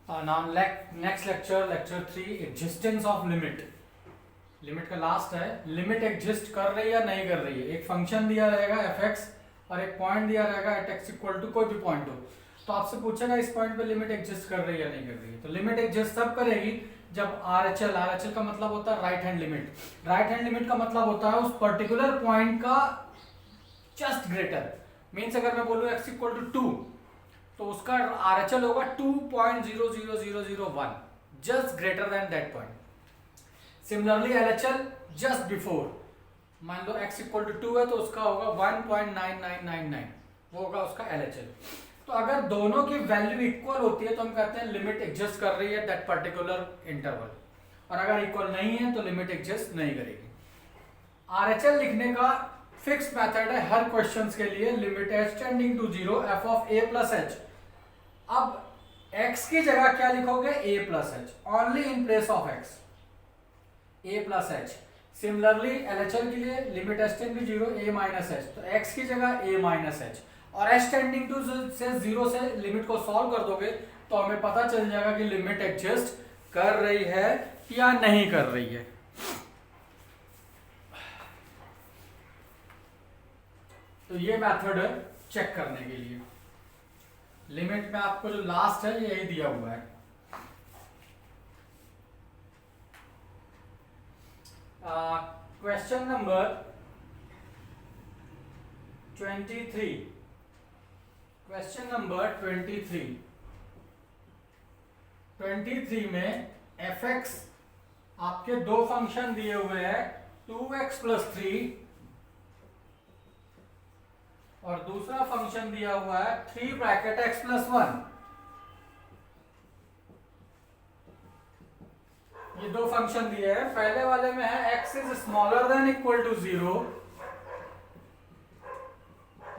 Now next lecture, lecture 3, existence of limit. Limit का last है, limit exist कर रही है या नहीं कर रही है। एक फंक्शन दिया रहेगा f(x) और एक पॉइंट दिया रहेगा @x इक्वल टू कोई भी पॉइंट हो, तो आपसे पूछेगा इस पॉइंट पे लिमिट एग्जिस्ट कर रही है या नहीं कर रही है। तो लिमिट एग्जिस्ट तब करेगी जब RHL का मतलब होता है right hand limit. Right hand limit का मतलब होता है उस पर्टिकुलर पॉइंट का जस्ट ग्रेटर, मीन्स अगर मैं बोलूँ x इक्वल टू 2 तो उसका RHL होगा 2.00001, just greater than that point. Similarly LHL just before, मान लो x इक्वल टू 2 है तो उसका होगा 1.9999, वो होगा उसका LHL। तो अगर दोनों की वैल्यू इक्वल होती है तो हम कहते हैं लिमिट एग्जिस्ट कर रही है दैट पर्टिकुलर इंटरवल, और अगर इक्वल नहीं है तो लिमिट एग्जिस्ट नहीं करेगी। RHL लिखने का फिक्स मेथड है हर क्वेश्चंस के लिए, limit h tending to 0 f of a plus h। अब x की जगह क्या लिखोगे? a plus h, only in place of x, a plus h। Similarly LHL के लिए limit h tending to 0 a minus h, तो x की जगह a माइनस h, और h टेंडिंग टू से 0 से लिमिट को सॉल्व कर दोगे तो हमें पता चल जाएगा कि लिमिट एग्जिस्ट कर रही है या नहीं कर रही है। तो ये मेथड है चेक करने के लिए। लिमिट में आपको जो लास्ट है यही दिया हुआ है। क्वेश्चन नंबर 23, क्वेश्चन नंबर 23 में f(x) आपके दो फंक्शन दिए हुए हैं 2x प्लस 3 और दूसरा फंक्शन दिया हुआ है 3 ब्रैकेट x प्लस 1। ये दो फंक्शन दिए हैं, पहले वाले में है x is smaller than equal to 0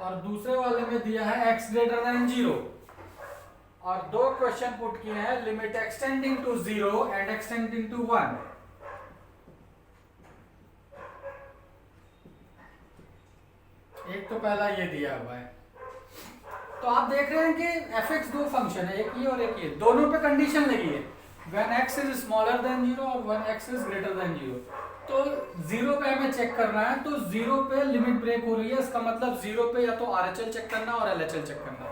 और दूसरे वाले में दिया है x ग्रेटर देन 0, और दो क्वेश्चन पुट किए हैं limit x tending to 0 and x tending to 1। एक तो पहला ये दिया हुआ है, तो आप देख रहे हैं कि f(x) दो फंक्शन है, एक ये और एक ये, दोनों पे कंडीशन लगी है when x is smaller than 0 और when x is greater than 0। तो 0 पे हमें चेक करना है, तो 0 पे लिमिट ब्रेक हो रही है, इसका मतलब 0 पे या तो RHL चेक करना और LHL चेक करना।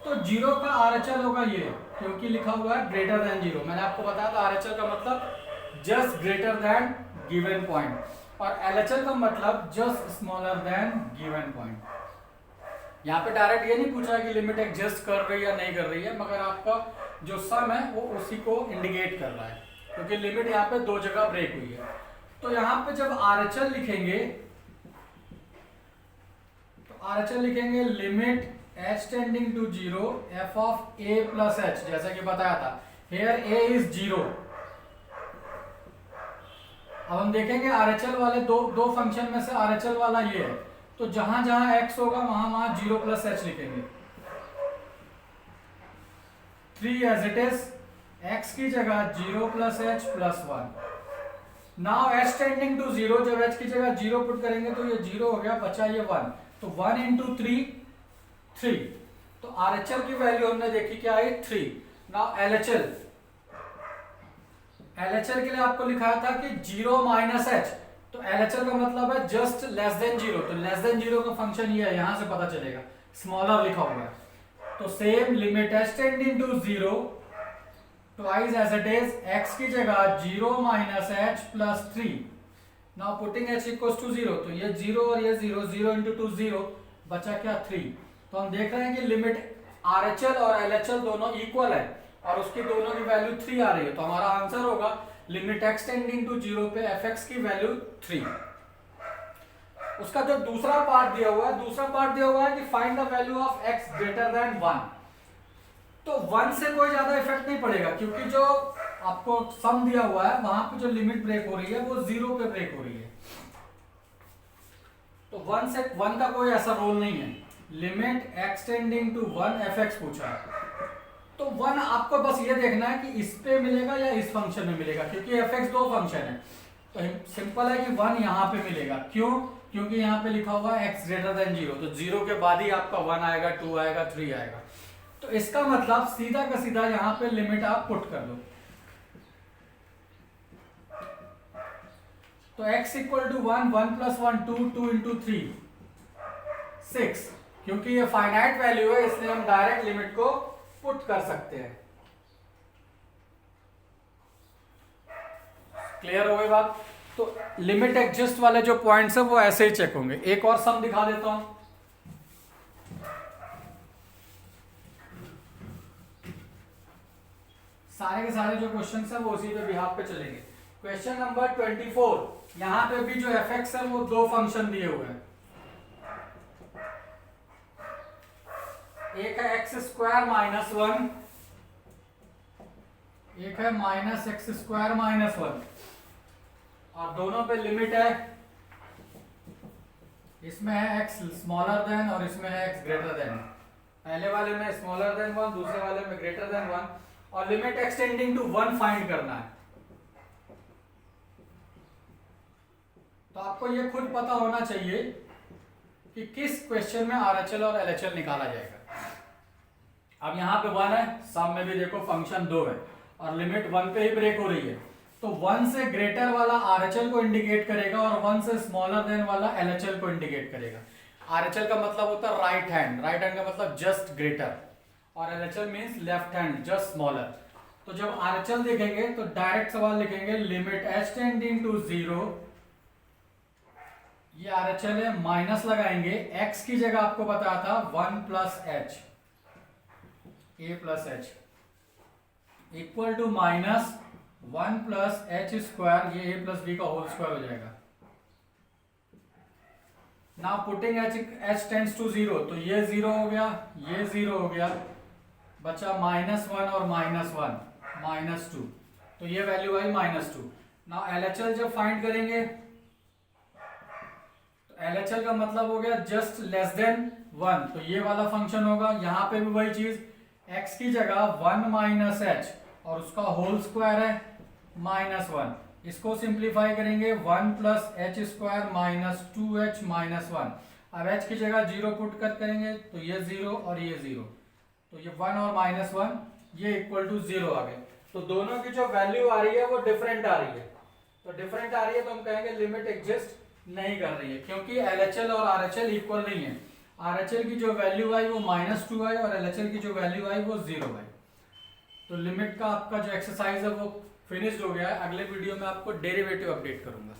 तो 0 का RHL होगा ये, क्योंकि लिखा हुआ है ग्रेटर देन 0। मैंने आपको बताया था RHL का मतलब just greater than given point, और LHL का मतलब just smaller than given point. यहाँ पे डायरेक्ट ये नहीं पूछा कि लिमिट एग्जिस्ट कर रही है या नहीं कर रही है, मगर आपका जो सम है वो उसी को इंडिकेट कर रहा है, क्योंकि लिमिट यहाँ पे दो जगह ब्रेक हुई है। तो यहाँ पे जब RHL लिखेंगे तो RHL लिखेंगे limit h tending to 0 f of a plus h, जैसा कि बताया था हेयर a इज 0। अब हम देखेंगे RHL वाले दो फंक्शन में से RHL वाला ये है, तो जहां जहां x होगा वहां 0 प्लस h लिखेंगे। 3 एज इट इज, x की जगह 0 plus h plus 1। Now h tending to 0, जब h की जगह 0 पुट करेंगे तो ये 0 हो गया, बचा ये 1, तो 1 इंटू 3 3। तो RHL की वैल्यू हमने देखी क्या आई? 3। नाउ LHL के लिए आपको लिखा था कि 0 माइनस h, तो LHL का मतलब है जस्ट लेस देन 0, तो लेस देन 0 का फंक्शन ये है, यहां से पता चलेगा, स्मॉलर लिखा हुआ है। तो same limit h tending to 0 twice as it is, x की जगह 0 minus h plus 3। Now putting h equals to 0, तो ये 0 और ये 0, 0 इंटू 2 0, बचा क्या? 3। तो हम देख रहे हैं कि लिमिट RHL और LHL दोनों इक्वल है और उसकी दोनों की वैल्यू 3 आ रही है, तो हमारा आंसर होगा लिमिट x टेंडिंग टू 0 पे f(x) की वैल्यू 3। उसका जो दूसरा पार्ट दिया हुआ है, कि find the value of x greater than 1। तो 1 से कोई ज्यादा इफेक्ट नहीं पड़ेगा, क्योंकि जो आपको सम दिया हुआ है वहां पे जो लिमिट ब्रेक हो रही है वो 0 पे ब्रेक हो रही है, तो 1 का कोई ऐसा रोल नहीं है। Limit x tending to 1 f(x) पूछा है, तो 1 आपको बस ये देखना है कि इस पे मिलेगा या इस फंक्शन में मिलेगा, क्योंकि f(x) दो फंक्शन है, तो सिंपल है कि 1 यहाँ पे मिलेगा। क्यों? क्योंकि यहाँ पे लिखा हुआ है x ग्रेटर देन 0, तो 0 के बाद ही आपका 1 आएगा, 2 आएगा, 3 आएगा। तो इसका मतलब सीधा का सीधा यहां पे लिमिट आप पुट कर दो। तो x equal to 1, 1 plus 1 2, 2 into 3 6। क्योंकि ये फाइनाइट वैल्यू है इसलिए हम डायरेक्ट लिमिट को पुट कर सकते हैं। क्लियर हो गई बात? तो लिमिट एग्जिस्ट वाले जो पॉइंट्स है वो ऐसे ही चेक होंगे। एक और सम दिखा देता हूं। सारे के सारे जो क्वेश्चंस है वो उसी पे बिहाफ पे चलेंगे। क्वेश्चन नंबर 24, यहां पे भी जो fx है वो दो फंक्शन दिए हुए हैं। एक है एक्स स्क्वायर माइनस 1, एक है माइनस एक्स स्क्वायर माइनस 1, और दोनों पे लिमिट है। इसमें है x स्मॉलर देन और इसमें है x ग्रेटर देन। पहले वाले में स्मॉलर देन 1, दूसरे वाले में ग्रेटर देन 1, और लिमिट एक्सटेंडिंग टू 1 फाइंड करना है। तो आपको ये खुद पता होना चाहिए कि किस क्वेश्चन में RHL और LHL निकाला जाएगा। अब यहाँ पे 1 है, सम में भी देखो फंक्शन 2 है और लिमिट 1 पे ही ब्रेक हो रही है। तो 1 से ग्रेटर वाला RHL को इंडिकेट करेगा और 1 से स्मॉलर देन वाला LHL को इंडिकेट करेगा। RHL का मतलब होता है राइट हैंड, राइट हैंड का मतलब जस्ट ग्रेटर, और LHL means left hand just smaller. तो जब RHL देखेंगे तो डायरेक्ट सवाल लिखेंगे लिमिट h टेंडिंग टू 0, ये RHL है, माइनस लगाएंगे, x की जगह आपको बताया था 1 plus H, a plus H equal to minus 1 plus H square, ये a प्लस बी का होल स्क्वायर हो जाएगा। Now putting h tends to 0, तो ये 0 हो गया, ये 0 हो गया, बचा -1 और -1 -2, तो ये वैल्यू आई -2। नाउ LHL जब फाइंड करेंगे तो LHL का मतलब हो गया जस्ट लेस देन 1, तो ये वाला फंक्शन होगा। यहां पे भी वही चीज, x की जगह 1 माइनस एच और उसका होल स्क्वायर है -1, इसको सिंप्लीफाई करेंगे 1 plus H square minus 2h minus 1। अब h की जगह 0 पुट कर करेंगे तो ये 0 और ये 0, तो ये 1 और -1 ये इक्वल टू 0 आ गए। तो दोनों की जो वैल्यू आ रही है वो डिफरेंट आ रही है। तो डिफरेंट आ रही है तो हम कहेंगे लिमिट एग्जिस्ट नहीं कर रही है, क्योंकि LHL और RHL इक्वल नहीं है। RHL की जो वैल्यू आई वो -2 आई और LHL की जो वैल्यू आई वो 0 आई। तो लिमिट का आपका जो एक्सरसाइज है वो फिनिश्ड हो गया है। अगले वीडियो में आपको डेरिवेटिव अपडेट करूंगा।